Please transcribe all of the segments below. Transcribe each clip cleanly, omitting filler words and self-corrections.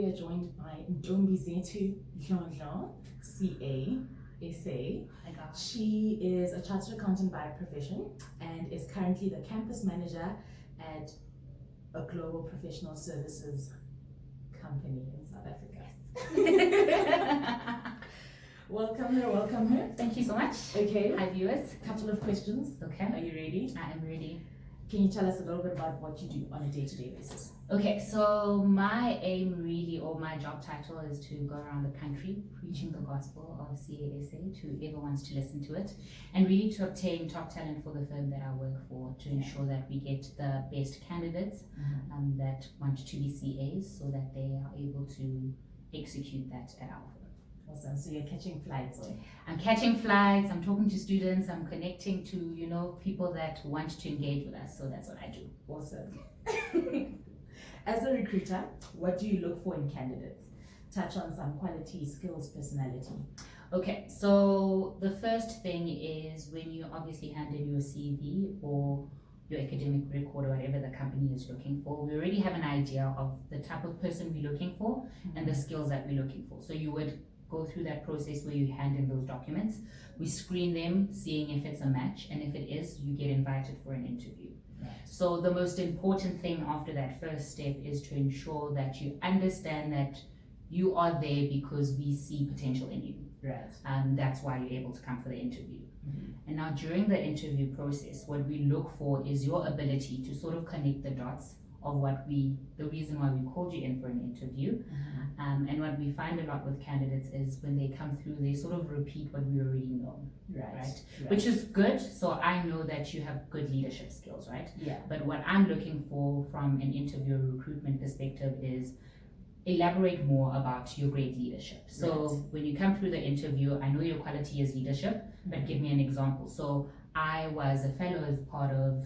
we are joined by Ntombizethu Dhlodhlo CA, SA. She is a chartered accountant by profession and is currently the campus manager at a global professional services company in South Africa. Welcome her. Thank you so much. Okay. Hi viewers. Couple of questions. Okay. Are you ready? I am ready. Can you tell us a little bit about what you do on a day-to-day basis? Okay, so my aim really, or my job title, is to go around the country preaching the gospel of CASA to whoever wants to listen to it, and really to obtain top talent for the firm that I work for, to ensure that we get the best candidates that want to be CAs, so that they are able to execute that at our firm. Awesome. So you're catching flights, or? I'm catching flights, I'm talking to students, I'm connecting to, people that want to engage with us. So that's what I do. Awesome. As a recruiter, what do you look for in candidates? Touch on some quality, skills, personality. Okay, so the first thing is when you obviously hand in your CV or your academic record or whatever the company is looking for, we already have an idea of the type of person we're looking for and the skills that we're looking for. So you would go through that process where you hand in those documents. We screen them, seeing if it's a match, and if it is, you get invited for an interview. Right. So the most important thing after that first step is to ensure that you understand that you are there because we see potential in you. Right. That's why you're able to come for the interview. And now during the interview process, what we look for is your ability to sort of connect the dots of the reason why we called you in for an interview. And what we find a lot with candidates is when they come through, they sort of repeat what we already know, right? Which is good. So I know that you have good leadership skills, right? Yeah. But what I'm looking for from an interview recruitment perspective is elaborate more about your great leadership. So when you come through the interview, I know your quality is leadership, but give me an example. So I was a fellow as part of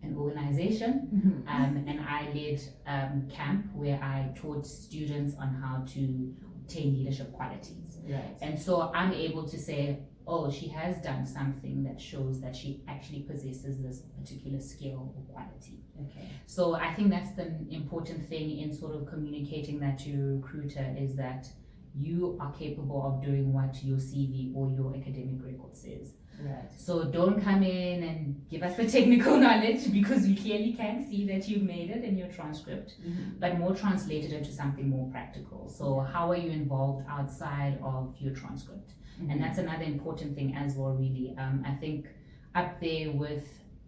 an organization, and I led camp where I taught students on how to obtain leadership qualities. Right. And so I'm able to say, oh, she has done something that shows that she actually possesses this particular skill or quality. Okay. So I think that's the important thing in sort of communicating that to your recruiter, is that you are capable of doing what your CV or your academic record says. Right. So don't come in and give us the technical knowledge, because we clearly can see that you've made it in your transcript, but more translate it into something more practical. So how are you involved outside of your transcript? And that's another important thing as well, really. I think up there with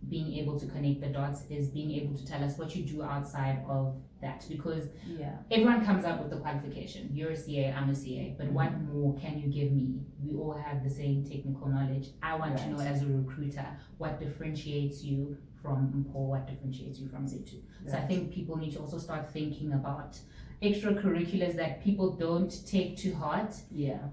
being able to connect the dots is being able to tell us what you do outside of that, because everyone comes up with the qualification. You're a CA, I'm a CA, but what more can you give me? We all have the same technical knowledge. I want to know as a recruiter what differentiates you from Mpho, what differentiates you from Zethu. So I think people need to also start thinking about extracurriculars that people don't take to heart.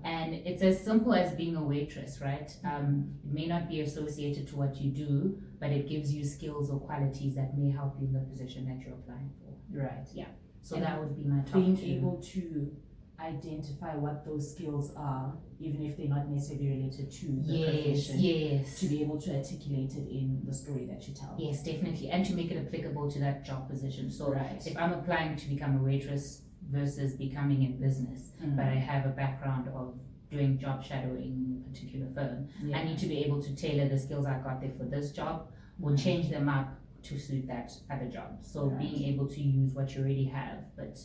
And it's as simple as being a waitress, right? It may not be associated to what you do, but it gives you skills or qualities that may help you in the position that you're applying for. Right. Yeah. So and that would be my top being two. able to identify what those skills are, even if they're not necessarily related to the profession, to be able to articulate it in the story that you tell. Yes, definitely, and to make it applicable to that job position. So if I'm applying to become a waitress versus becoming in business, but I have a background of doing job shadowing in a particular firm, I need to be able to tailor the skills I got there for this job, or change them up to suit that other job. So being able to use what you already have, but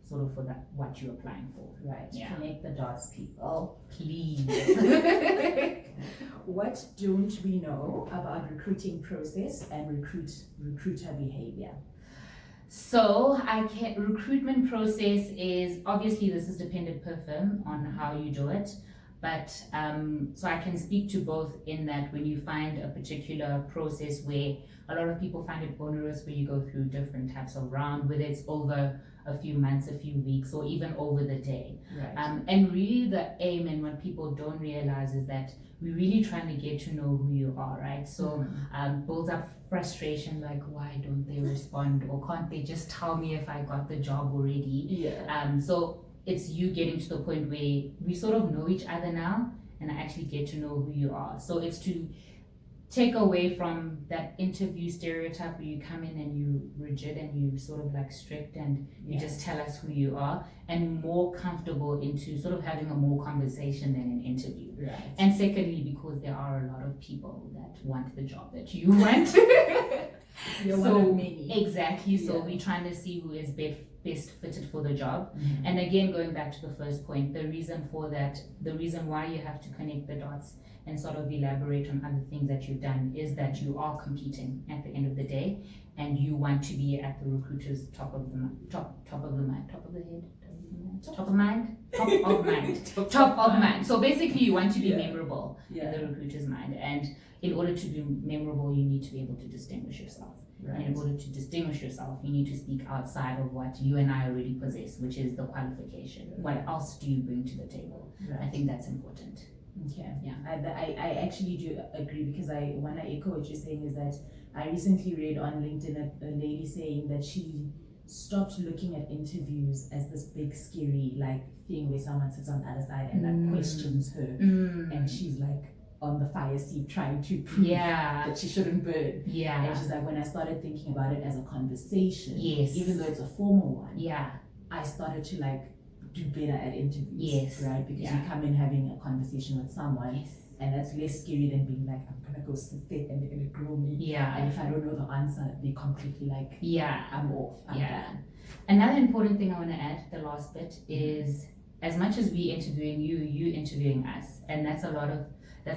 sort of for that what you're applying for. Right. Connect the dots, people. Please. What don't we know about recruiting process and recruiter behavior? So recruitment process is, obviously this is dependent per firm on how you do it, but so I can speak to both, in that when you find a particular process where a lot of people find it onerous, where you go through different types of round, whether it's over a few months, a few weeks, or even over the day. And really the aim, and what people don't realize, is that we're really trying to get to know who you are, right? So builds up frustration, like, why don't they respond, or can't they just tell me if I got the job already? So it's you getting to the point where we sort of know each other now, and I actually get to know who you are. So it's to take away from that interview stereotype where you come in and you rigid and you sort of like strict and you just tell us who you are, and more comfortable into sort of having a more conversation than an interview. Right. And secondly, because there are a lot of people that want the job that you want. You're one of many. Exactly. So we're trying to see who is best fitted for the job. And again, going back to the first point, the reason for that, the reason why you have to connect the dots and sort of elaborate on other things that you've done is that you are competing at the end of the day, and you want to be at the recruiter's top of mind. So basically, you want to be memorable in the recruiter's mind, and in order to be memorable, you need to be able to distinguish yourself. Right. And in order to distinguish yourself, you need to speak outside of what you and I already possess, which is the qualification. What else do you bring to the table? Right. I think that's important. Okay. Yeah. I actually do agree, because when I echo what you're saying is that I recently read on LinkedIn a lady saying that she stopped looking at interviews as this big scary like thing where someone sits on the other side and like questions her, and she's like on the fire seat trying to prove that she shouldn't burn. Yeah. And she's like, when I started thinking about it as a conversation, Yes. even though it's a formal one, Yeah. I started to like do better at interviews. Yes. Right? Because you come in having a conversation with someone, and that's less scary than being like, I'm gonna go sit there and they're gonna grill me. Yeah. And if I don't know the answer, they completely like, I'm off. I'm done. Another important thing I want to add, the last bit, is as much as we interviewing you interviewing us, and that's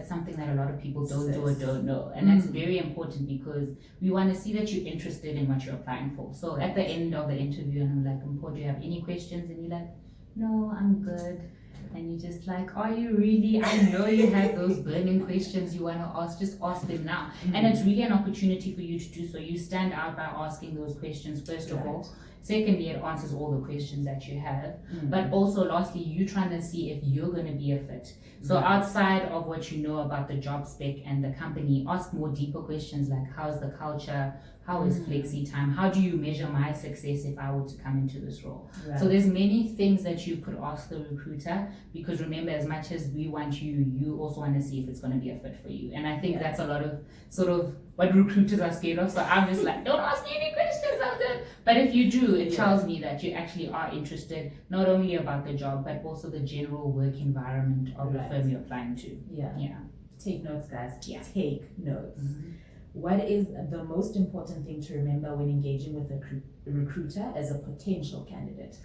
something that a lot of people don't do or don't know, and that's very important, because we want to see that you're interested in what you're applying for. So at the end of the interview, and I'm like, Paul, do you have any questions? And you're like, no, I'm good. And you're just like, are you really? I know you have those burning questions you want to ask, just ask them now. And it's really an opportunity for you to do so. You stand out by asking those questions, first of all. Secondly, it answers all the questions that you have. But also, lastly, you're trying to see if you're going to be a fit. So outside of what you know about the job spec and the company, ask more deeper questions like, how's the culture? How is flexi time? How do you measure my success if I were to come into this role? Right. So there's many things that you could ask the recruiter, because remember, as much as we want you, you also want to see if it's going to be a fit for you. And I think that's a lot of sort of what recruiters are scared of. So I'm just like, don't ask me any questions after. But if you do, it tells me that you actually are interested, not only about the job, but also the general work environment of the firm you're applying to. Yeah. Take notes, guys. Take notes. What is the most important thing to remember when engaging with a recruiter as a potential candidate?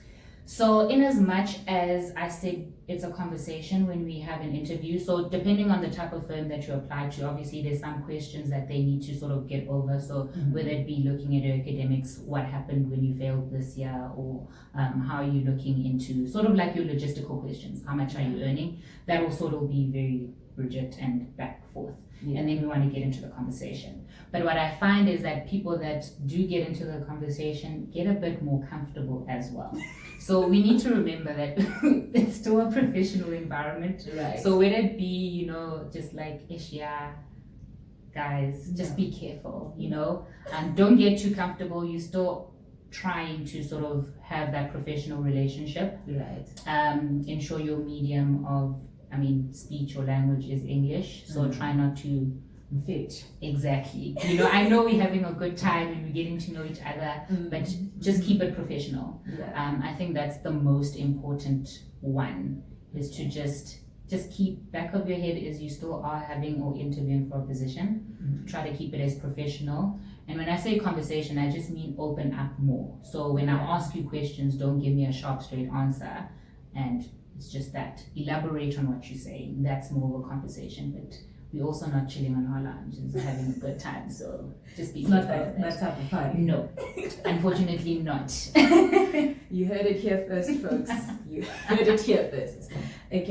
So in as much as I said, it's a conversation when we have an interview. So depending on the type of firm that you apply to, obviously there's some questions that they need to sort of get over. So whether it be looking at your academics, what happened when you failed this year, or how are you looking into sort of like your logistical questions, how much are you earning? That will sort of be very rigid and back and forth. And then we want to get into the conversation. But what I find is that people that do get into the conversation get a bit more comfortable as well. So we need to remember that it's still a professional environment. Right. So whether it be, just like, guys, just be careful, and don't get too comfortable. You're still trying to sort of have that professional relationship. Right. Ensure your medium of speech or language is English, so try not to fit. Exactly. I know we're having a good time and we're getting to know each other, but just keep it professional. I think that's the most important one, is to just keep back of your head as you still are having or interviewing for a position. Try to keep it as professional. And when I say conversation, I just mean open up more. So when I ask you questions, don't give me a sharp, straight answer. And it's just that. Elaborate on what you're saying. That's more of a conversation, but we're also not chilling on our lounge and having a good time. So just be careful. It's not that type of party. No, unfortunately not. You heard it here first, folks. You heard it here first. Okay.